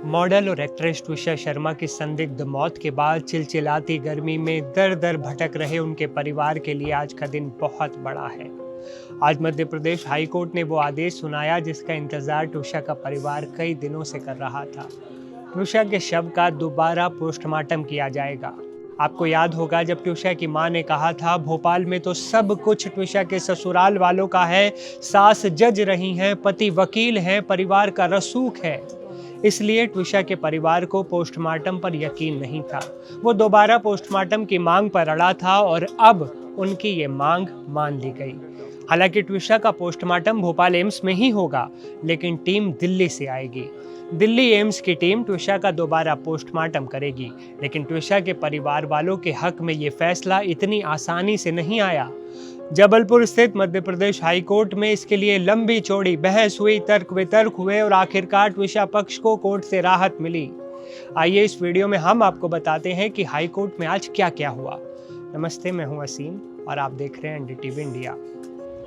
Model और actress Twisha Sharma की संदिग्ध मौत के बाद चिलचिलाती गर्मी में दर दर भटक रहे उनके परिवार के लिए आज का दिन बहुत बड़ा है। आज मध्य प्रदेश हाई कोर्ट ने वो आदेश सुनाया जिसका इंतजार ट्विशा का परिवार कई दिनों से कर रहा था। ट्विशा के शव का दोबारा पोस्टमार्टम किया जाएगा। आपको याद होगा जब ट्विशा की मां ने कहा था भोपाल में तो सब कुछ ट्विशा के ससुराल वालों का है, सास जज रही हैं, पति वकील हैं, परिवार का रसूख है। इसलिए ट्विशा के परिवार को पोस्टमार्टम पर यकीन नहीं था। वो दोबारा पोस्टमार्टम की मांग पर अड़ा था और अब उनकी ये मांग मान ली गई। हालांकि ट्विशा का पोस्टमार्टम भोपाल एम्स में ही होगा, लेकिन टीम दिल्ली से आएगी। दिल्ली एम्स की टीम ट्विशा का दोबारा पोस्टमार्टम करेगी, लेकिन ट्विशा के परिवार वालों के हक में ये फैसला इतनी आसानी से नहीं आया। जबलपुर स्थित मध्य प्रदेश हाई कोर्ट में इसके लिए लंबी चौड़ी बहस हुई, तर्क वितर्क हुए और आखिरकार ट्विशा पक्ष को कोर्ट से राहत मिली। आइए इस वीडियो में हम आपको बताते हैं कि हाई कोर्ट में आज क्या क्या हुआ। नमस्ते, मैं हूं असीम और आप देख रहे हैं NDTV India.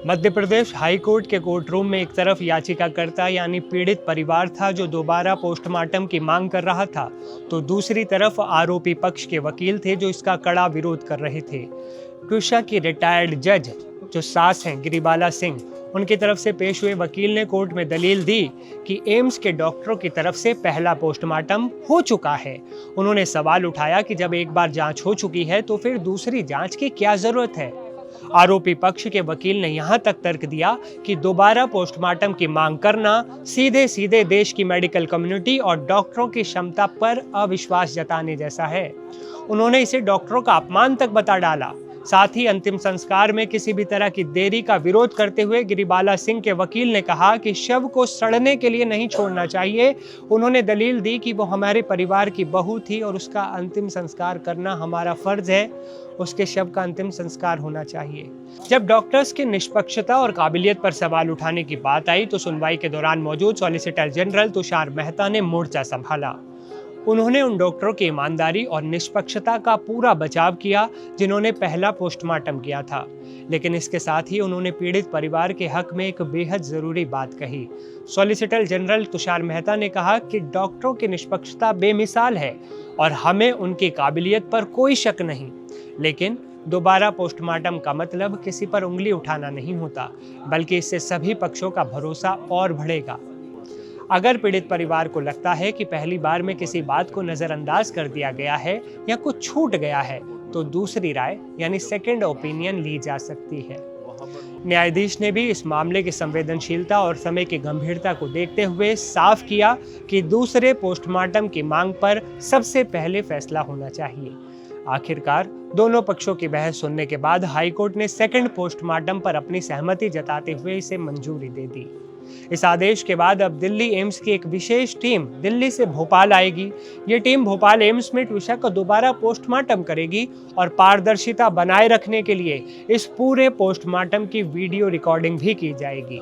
Madhya Pradesh high court के कोर्ट रूम में एक तरफ याचिकाकर्ता यानी पीड़ित परिवार था जो दोबारा पोस्टमार्टम की मांग कर रहा था, तो दूसरी तरफ आरोपी पक्ष के वकील थे जो इसका कड़ा विरोध कर रहे थे। ट्विशा की रिटायर्ड जज जो सास हैं गिरिबाला सिंह, उनकी तरफ से पेश हुए वकील ने कोर्ट में दलील दी कि एम्स के डॉक्टरों की तरफ से पहला पोस्टमार्टम हो चुका है। उन्होंने सवाल उठाया कि जब एक बार जांच हो चुकी है तो फिर दूसरी जांच की क्या जरूरत है। आरोपी पक्ष के वकील ने यहां तक तर्क दिया कि दोबारा पोस्टमार्टम की मांग करना सीधे सीधे देश की मेडिकल कम्युनिटी और डॉक्टरों की क्षमता पर अविश्वास जताने जैसा है। उन्होंने इसे डॉक्टरों का अपमान तक बता डाला। साथ ही अंतिम संस्कार में किसी भी तरह की देरी का विरोध करते हुए गिरिबाला सिंह के वकील ने कहा कि शव को सड़ने के लिए नहीं छोड़ना चाहिए। उन्होंने दलील दी कि वो हमारे परिवार की बहू थी और उसका अंतिम संस्कार करना हमारा फर्ज है, उसके शव का अंतिम संस्कार होना चाहिए। जब डॉक्टर्स की निष्पक्षता और काबिलियत पर सवाल उठाने की बात आई तो सुनवाई के दौरान मौजूद सॉलिसिटर जनरल तुषार मेहता ने मोर्चा संभाला। उन्होंने उन डॉक्टरों की ईमानदारी और निष्पक्षता का पूरा बचाव किया जिन्होंने पहला पोस्टमार्टम किया था, लेकिन इसके साथ ही उन्होंने पीड़ित परिवार के हक में एक बेहद जरूरी बात कही। सॉलिसिटर जनरल तुषार मेहता ने कहा कि डॉक्टरों की निष्पक्षता बेमिसाल है और हमें उनकी काबिलियत पर कोई शक नहीं, लेकिन दोबारा पोस्टमार्टम का मतलब किसी पर उंगली उठाना नहीं होता, बल्कि इससे सभी पक्षों का भरोसा और बढ़ेगा। अगर पीड़ित परिवार को लगता है कि पहली बार में किसी बात को नजरअंदाज कर दिया गया है या कुछ छूट गया है, तो दूसरी राय यानी सेकंड ओपिनियन ली जा सकती है। न्यायाधीश ने भी इस मामले की संवेदनशीलता और समय की गंभीरता को देखते हुए साफ किया कि दूसरे पोस्टमार्टम की मांग पर सबसे पहले फैसला होना चाहिए। आखिरकार दोनों पक्षों की बहस सुनने के बाद हाईकोर्ट ने सेकंड पोस्टमार्टम पर अपनी सहमति जताते हुए इसे मंजूरी दे दी। इस आदेश के बाद अब दिल्ली एम्स की एक विशेष टीम दिल्ली से भोपाल आएगी। ये टीम भोपाल एम्स में ट्विशा का दोबारा पोस्टमार्टम करेगी और पारदर्शिता बनाए रखने के लिए इस पूरे पोस्टमार्टम की वीडियो रिकॉर्डिंग भी की जाएगी।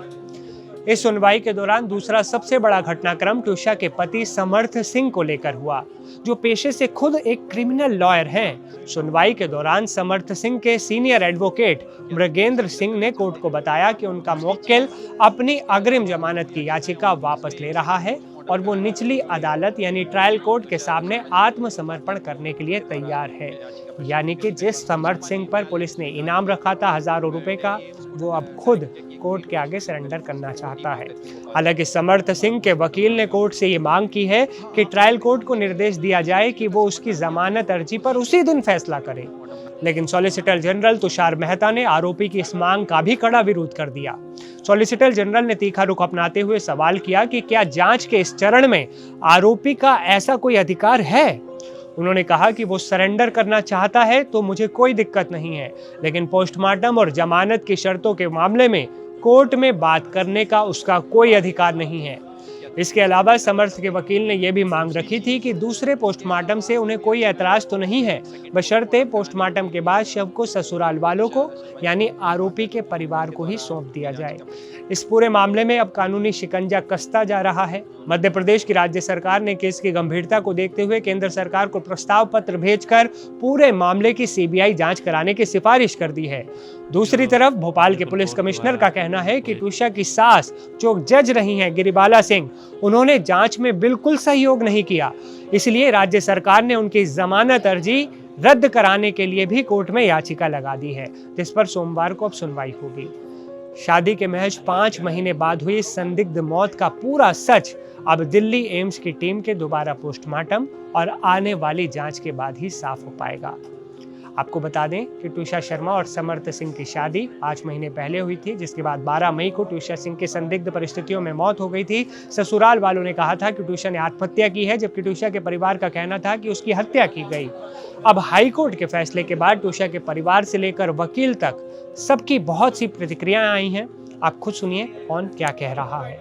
इस सुनवाई के दौरान दूसरा सबसे बड़ा घटनाक्रम ट्विशा के पति समर्थ सिंह को लेकर हुआ, जो पेशे से खुद एक क्रिमिनल लॉयर हैं। सुनवाई के दौरान समर्थ सिंह के सीनियर एडवोकेट मृगेंद्र सिंह ने कोर्ट को बताया कि उनका मुवक्किल अपनी अग्रिम जमानत की याचिका वापस ले रहा है और वो निचली अदालत यानी ट्रायल कोर्ट के सामने आत्मसमर्पण करने के लिए तैयार है। यानी कि जिस समर्थ सिंह पर पुलिस ने इनाम रखा था हजारों रुपए का, वो अब खुद कोर्ट के आगे सरेंडर करना चाहता है। हालांकि समर्थ सिंह के वकील ने कोर्ट से ये मांग की है कि ट्रायल कोर्ट को निर्देश दिया जाए कि वो उसकी जमानत अर्जी पर उसी दिन फैसला करे, लेकिन सॉलिसिटर जनरल तुषार मेहता ने आरोपी की इस मांग का भी कड़ा विरोध कर दिया। सॉलिसिटर जनरल ने तीखा रुख अपनाते हुए सवाल किया कि क्या जांच के इस चरण में आरोपी का ऐसा कोई अधिकार है। उन्होंने कहा कि वो सरेंडर करना चाहता है तो मुझे कोई दिक्कत नहीं है, लेकिन पोस्टमार्टम और जमानत की शर्तों के मामले में कोर्ट में बात करने का उसका कोई अधिकार नहीं है। इसके अलावा समर्थ के वकील ने यह भी मांग रखी थी कि दूसरे पोस्टमार्टम से उन्हें कोई ऐतराज तो नहीं है, बशर्ते पोस्टमार्टम के बाद शव को ससुराल वालों को यानी आरोपी के परिवार को ही सौंप दिया जाए। इस पूरे मामले में अब कानूनी शिकंजा कसता जा रहा है। मध्य प्रदेश की राज्य सरकार ने केस की गंभीरता को देखते हुए केंद्र सरकार को प्रस्ताव पत्र भेजकर पूरे मामले की सीबीआई जांच कराने की सिफारिश कर दी है। दूसरी तरफ भोपाल के पुलिस कमिश्नर का कहना है कि ट्यूशा की सास जो जज रही हैं गिरिबाला सिंह, उन्होंने जांच में बिल्कुल सहयोग नहीं किया, इसलिए राज्य सरकार ने उनकी जमानत अर्जी रद्द कराने के लिए भी कोर्ट में याचिका लगा दी है, जिस पर सोमवार को अब सुनवाई होगी। शादी के महज 5 महीने बाद हुई संदिग्ध मौत का पूरा सच अब दिल्ली एम्स की टीम के दोबारा पोस्टमार्टम और आने वाली जांच के बाद ही साफ हो पाएगा। आपको बता दें कि ट्यूशा शर्मा और समर्थ सिंह की शादी 5 महीने पहले हुई थी, जिसके बाद 12 मई को ट्यूशा सिंह की संदिग्ध परिस्थितियों में मौत हो गई थी। ससुराल वालों ने कहा था कि ट्यूशा ने आत्महत्या की है, जबकि ट्यूशा के परिवार का कहना था कि उसकी हत्या की गई। अब हाईकोर्ट के फैसले के बाद ट्यूशा के परिवार से लेकर वकील तक सबकी बहुत सी प्रतिक्रियाएं आई हैं। आप खुद सुनिए कौन क्या कह रहा है।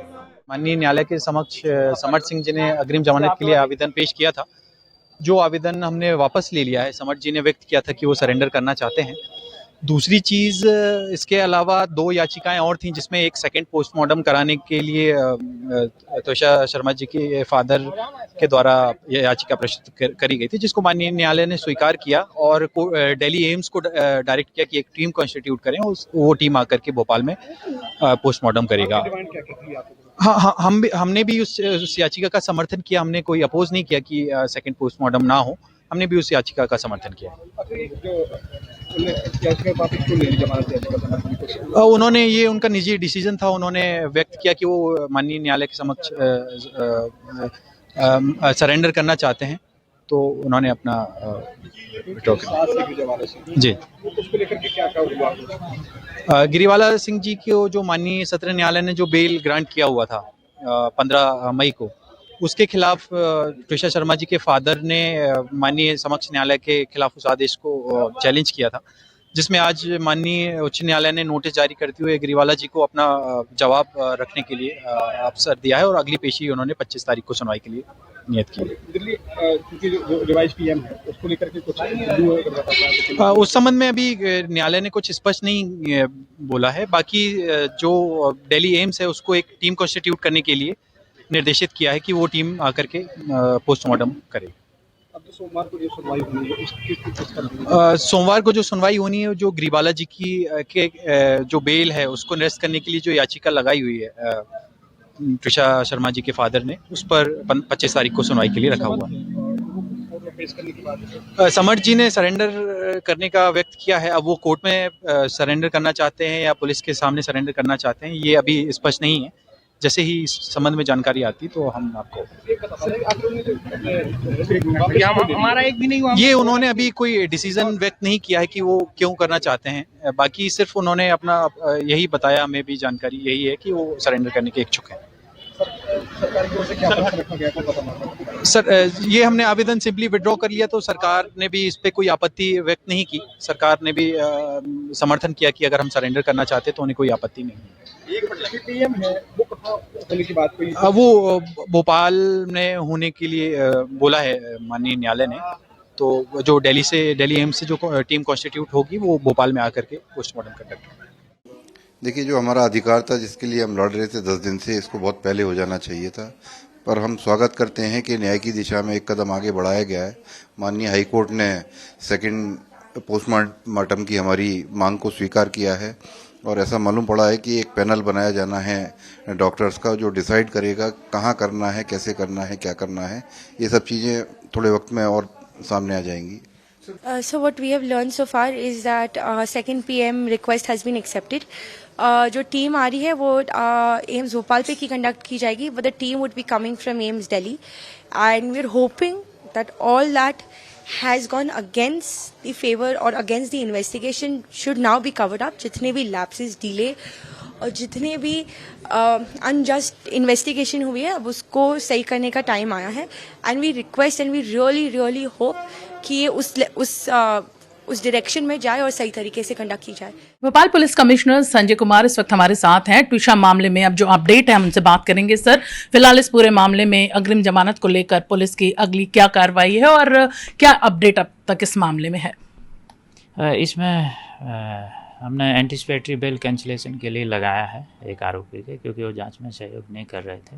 माननीय न्यायालय के समक्ष समर्थ सिंह जी ने अग्रिम जमानत के लिए आवेदन पेश किया था, जो आवेदन हमने वापस ले लिया है। समर्थ जी ने व्यक्त किया था कि वो सरेंडर करना चाहते हैं। दूसरी चीज़, इसके अलावा 2 याचिकाएं और थीं, जिसमें एक सेकंड पोस्टमार्टम कराने के लिए त्वषा शर्मा जी के फादर के द्वारा याचिका प्रस्तुत करी गई थी, जिसको माननीय न्यायालय ने स्वीकार किया और दिल्ली एम्स को डायरेक्ट किया कि एक टीम कॉन्स्टिट्यूट करें, वो टीम आकर के भोपाल में पोस्टमार्टम करेगा। हाँ, हमने भी उस याचिका का समर्थन किया। हमने कोई अपोज नहीं किया कि सेकंड पोस्टमार्टम ना हो। हमने भी उस याचिका का समर्थन किया। उन्होंने, ये उनका निजी डिसीजन था, उन्होंने व्यक्त किया कि वो माननीय न्यायालय के समक्ष सरेंडर करना चाहते हैं, तो उन्होंने अपना जी। गिरिबाला सिंह जी को जो माननीय सत्र न्यायालय ने जो बेल ग्रांट किया हुआ था 15 मई को, उसके खिलाफ त्वषा शर्मा जी के फादर ने माननीय समक्ष न्यायालय के खिलाफ उस आदेश को चैलेंज किया था, जिसमें आज माननीय उच्च न्यायालय ने नोटिस जारी करते हुए गिरिबाला जी को अपना जवाब रखने के लिए अवसर दिया है और अगली पेशी उन्होंने 25 तारीख को सुनवाई के लिए नियत की है। दिल्ली क्योंकि जो रिवाइज पीएम है उसको लेकर के कुछ उस संबंध में अभी न्यायालय ने कुछ स्पष्ट नहीं बोला है। बाकी जो दिल्ली एम्स है उसको एक टीम कॉन्स्टिट्यूट करने के लिए निर्देशित किया है कि वो टीम आकर के पोस्टमार्टम करे। अब जो सोमवार को जो सुनवाई होनी है, सोमवार को जो सुनवाई होनी है, जो गिरिबाला जी की जो बेल है उसको निरस्त करने के लिए जो याचिका लगाई हुई है त्वषा शर्मा जी के फादर ने, उस पर 25 तारीख को सुनवाई के लिए रखा हुआ है। समर्थ जी ने सरेंडर करने का व्यक्त किया है। अब वो कोर्ट में सरेंडर करना चाहते हैं या पुलिस के सामने सरेंडर करना चाहते हैं, ये अभी स्पष्ट नहीं है। जैसे ही इस संबंध में जानकारी आती तो हम आपको हमारा एक भी नहीं हुआ। ये उन्होंने अभी कोई डिसीजन व्यक्त नहीं किया है कि वो क्यों करना चाहते हैं। बाकी सिर्फ उन्होंने अपना यही बताया, हमें भी जानकारी यही है कि वो सरेंडर करने के इच्छुक हैं। सर, ये हमने आवेदन सिंपली विड्रॉ कर लिया, तो सरकार ने भी इस पे कोई आपत्ति व्यक्त नहीं की। सरकार ने भी समर्थन किया कि अगर हम सरेंडर करना चाहते तो उन्हें कोई आपत्ति नहीं है। वो भोपाल में होने के लिए बोला है माननीय न्यायालय ने, तो जो दिल्ली एम्स से जो टीम कॉन्स्टिट्यूट होगी वो भोपाल में आकर के पोस्टमार्टम कंडक्ट होगा। देखिए, जो हमारा अधिकार था जिसके लिए हम लड़ रहे थे 10 दिन से, इसको बहुत पहले हो जाना चाहिए था, पर हम स्वागत करते हैं कि न्याय की दिशा में एक कदम आगे बढ़ाया गया है। माननीय हाईकोर्ट ने सेकंड पोस्टमार्टम की हमारी मांग को स्वीकार किया है और ऐसा मालूम पड़ा है कि एक पैनल बनाया जाना है डॉक्टर्स का, जो डिसाइड करेगा कहाँ करना है, कैसे करना है, क्या करना है। ये सब चीज़ें थोड़े वक्त में और सामने आ जाएंगी। So what we have learned so far is that second PM request has been accepted. जो टीम आ रही है वो एम्स भोपाल पे की कंडक्ट की जाएगी, but the team would be coming from AIIMS Delhi, and we're hoping that all that has gone against the favor or against the investigation should now be covered up. जितने भी lapses, delay और जितने भी unjust investigation हुई है, अब उसको सही करने का टाइम आया है। And we request and we really hope कि ये उस डायरेक्शन में जाए और सही तरीके से कंडक्ट की जाए। भोपाल पुलिस कमिश्नर संजय कुमार इस वक्त हमारे साथ हैं। ट्यूशा मामले में अब जो अपडेट है हम उनसे बात करेंगे। सर, फिलहाल इस पूरे मामले में अग्रिम जमानत को लेकर पुलिस की अगली क्या कार्रवाई है और क्या अपडेट अब तक इस मामले में है? इसमें हमने एंटिसिपेटरी बेल कैंसिलेशन के लिए लगाया है एक आरोपी के, क्योंकि वो जांच में सहयोग नहीं कर रहे थे,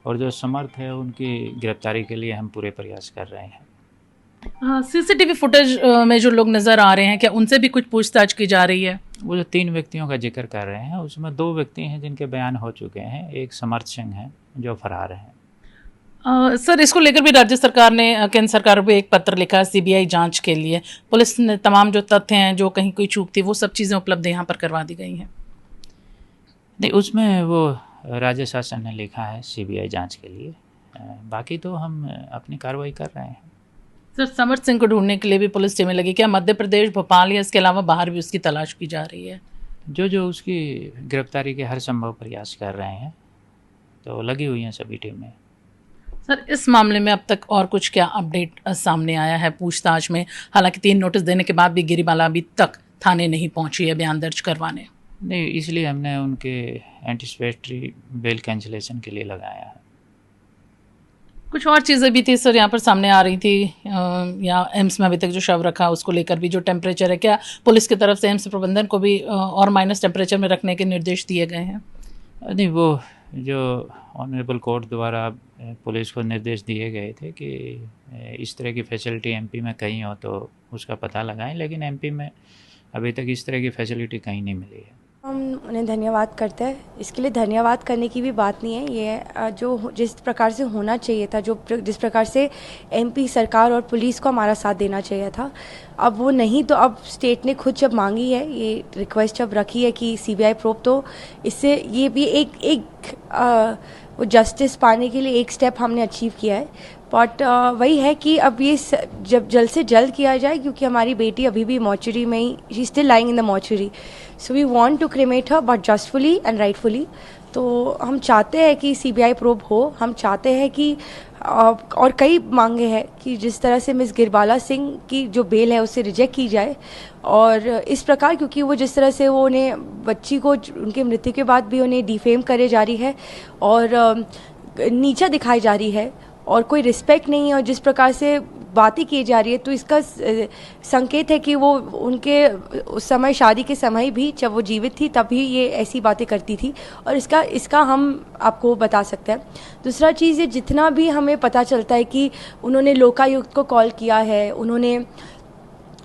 और जो समर्थ है उनकी गिरफ्तारी के लिए हम पूरे प्रयास कर रहे हैं। सीसीटीवी फुटेज में जो लोग नजर आ रहे हैं, क्या उनसे भी कुछ पूछताछ की जा रही है? वो जो 3 व्यक्तियों का जिक्र कर रहे हैं उसमें 2 व्यक्ति हैं जिनके बयान हो चुके हैं, एक समर्थ सिंह है जो फरार है। सर, इसको लेकर भी राज्य सरकार ने केंद्र सरकार को एक पत्र लिखा सीबीआई जांच के लिए। पुलिस ने तमाम जो तथ्य हैं, जो कहीं कोई चूक थी, वो सब चीज़ें उपलब्ध यहाँ पर करवा दी गई हैं। नहीं, उसमें वो राज्य शासन ने लिखा है सीबीआई जांच के लिए, बाकी तो हम अपनी कार्रवाई कर रहे हैं। सर, समर्थ सिंह को ढूंढने के लिए भी पुलिस टीमें लगी, क्या मध्य प्रदेश, भोपाल या इसके अलावा बाहर भी उसकी तलाश की जा रही है? जो उसकी गिरफ्तारी के हर संभव प्रयास कर रहे हैं, तो लगी हुई हैं सभी टीमें। सर, इस मामले में अब तक और कुछ क्या अपडेट सामने आया है पूछताछ में? हालांकि 3 नोटिस देने के बाद भी गिरिबाला अभी तक थाने नहीं पहुंची है बयान दर्ज करवाने। नहीं, इसलिए हमने उनके एंटिसिपेटरी बेल कैंसिलेशन के लिए लगाया है। कुछ और चीज़ें भी थी सर यहाँ पर सामने आ रही थी, या एम्स में अभी तक जो शव रखा उसको लेकर भी जो टेम्परेचर है, क्या पुलिस की तरफ से एम्स प्रबंधन को भी और माइनस टेम्परेचर में रखने के निर्देश दिए गए हैं? नहीं, वो जो ऑनरेबल कोर्ट द्वारा पुलिस को निर्देश दिए गए थे कि इस तरह की फैसिलिटी एमपी में कहीं हो तो उसका पता लगाएं, लेकिन एमपी में अभी तक इस तरह की फैसिलिटी कहीं नहीं मिली है। हम उन्हें धन्यवाद करते हैं। इसके लिए धन्यवाद करने की भी बात नहीं है, ये जो जिस प्रकार से होना चाहिए था, जिस प्रकार से एमपी सरकार और पुलिस को हमारा साथ देना चाहिए था, अब वो नहीं। तो अब स्टेट ने खुद जब मांगी है, ये रिक्वेस्ट जब रखी है कि सीबीआई प्रोब, तो इससे ये भी एक वो जस्टिस पाने के लिए एक स्टेप हमने अचीव किया है। बट वही है कि अब ये जब जल्द से जल्द किया जाए, क्योंकि हमारी बेटी अभी भी मॉर्चरी में ही, she still lying in the mortuary, so we want to cremate her but justfully and rightfully. तो हम चाहते हैं कि सीबीआई प्रोब हो, हम चाहते हैं कि और कई मांगे हैं कि जिस तरह से मिस गिरबाला सिंह की जो बेल है उसे रिजेक्ट की जाए, और इस प्रकार, क्योंकि वो जिस तरह से वो उन्हें बच्ची को उनके मृत्यु के बाद भी उन्हें डिफेम करे जा रही है और नीचा दिखाई जा रही है और कोई रिस्पेक्ट नहीं है, और जिस प्रकार से बातें की जा रही है, तो इसका संकेत है कि वो उनके उस समय शादी के समय भी, जब वो जीवित थी तभी ये ऐसी बातें करती थी, और इसका हम आपको बता सकते हैं। दूसरा चीज़, ये जितना भी हमें पता चलता है कि उन्होंने लोकायुक्त को कॉल किया है, उन्होंने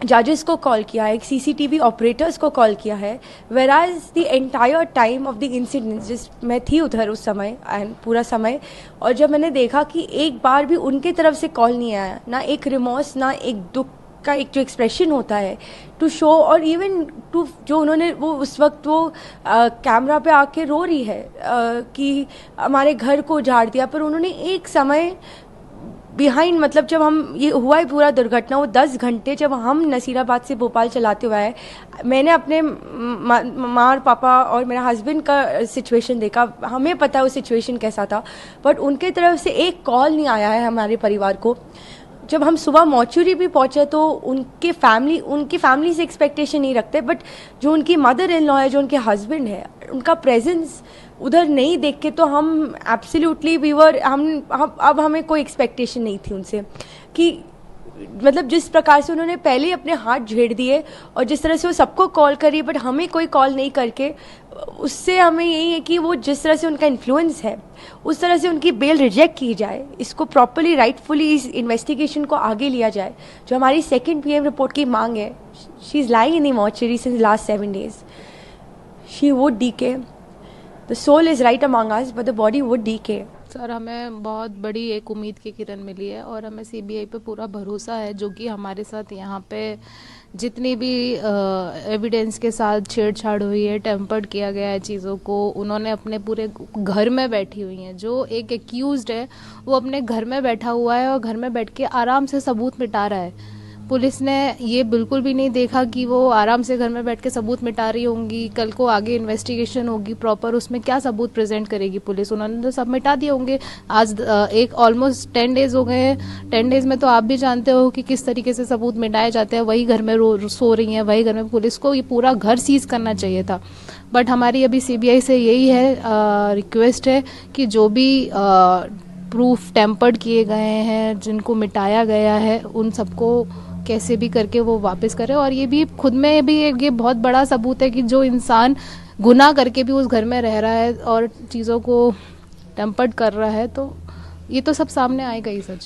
जजेस को कॉल किया है, सीसीटीवी ऑपरेटर्स को कॉल किया है, whereas the entire time of the incident, जिस मैं थी उधर उस समय एंड पूरा समय, और जब मैंने देखा कि एक बार भी उनके तरफ से कॉल नहीं आया, ना एक रिमोर्स, ना एक दुख का एक जो एक्सप्रेशन होता है टू शो, और इवन टू जो उन्होंने वो उस वक्त वो कैमरा पे आके रो रही है कि हमारे घर को उजाड़ दिया, पर उन्होंने एक समय बिहाइंड, मतलब जब हम ये हुआ है पूरा दुर्घटना, वो 10 घंटे जब हम नसीराबाद से भोपाल चलाते हुए आए, मैंने अपने माँ और पापा और मेरा हस्बैंड का सिचुएशन देखा, हमें पता है वो सिचुएशन कैसा था, बट उनके तरफ से एक कॉल नहीं आया है हमारे परिवार को। जब हम सुबह मॉर्चुरी भी पहुंचे तो उनकी फैमिली से एक्सपेक्टेशन नहीं रखते, बट जो उनकी मदर इन लॉ है, जो उनके हस्बैंड है, उनका प्रेजेंस उधर नहीं देख के तो हम एब्सोल्युटली वीवर अब हमें कोई एक्सपेक्टेशन नहीं थी उनसे, कि मतलब जिस प्रकार से उन्होंने पहले अपने हाथ झेड़ दिए और जिस तरह से वो सबको कॉल करी, बट हमें कोई कॉल नहीं करके, उससे हमें यही है कि वो जिस तरह से उनका इन्फ्लुएंस है, उस तरह से उनकी बेल रिजेक्ट की जाए, इसको प्रॉपरली राइटफुली इस इन्वेस्टिगेशन को आगे लिया जाए। जो हमारी 2nd PM रिपोर्ट की मांग है, she is lying in the mortuary since last 7 days, she would decay, the soul is right among us but the body would decay. Sir, हमें बहुत बड़ी एक उम्मीद की किरण मिली है और हमें सीबीआई पे पूरा भरोसा है, जो कि हमारे साथ यहाँ पे जितनी भी एविडेंस के साथ छेड़छाड़ हुई है, टेम्पर्ड किया गया है चीज़ों को, उन्होंने अपने पूरे घर में बैठी हुई हैं। जो एक एक्यूज्ड है वो अपने घर में बैठा हुआ है और घर में बैठ के आराम से सबूत मिटा रहा है। पुलिस ने ये बिल्कुल भी नहीं देखा कि वो आराम से घर में बैठ के सबूत मिटा रही होंगी, कल को आगे इन्वेस्टिगेशन होगी प्रॉपर, उसमें क्या सबूत प्रेजेंट करेगी पुलिस, उन्होंने तो सब मिटा दिए होंगे। आज एक ऑलमोस्ट 10 days हो गए हैं, 10 days में तो आप भी जानते हो कि किस तरीके से सबूत मिटाए जाते हैं। वही घर में सो रही हैं, वही घर में, पुलिस को ये पूरा घर सीज करना चाहिए था। बट हमारी अभी सीबीआई से यही है रिक्वेस्ट है कि जो भी प्रूफ टेम्पर्ड किए गए हैं, जिनको मिटाया गया है, उन सबको कैसे भी करके वो वापस करे। और ये भी खुद में भी ये बहुत बड़ा सबूत है कि जो इंसान गुनाह करके भी उस घर में रह रहा है और चीज़ों को टेम्पर्ड कर रहा है, तो ये तो सब सामने आएगा ही सच।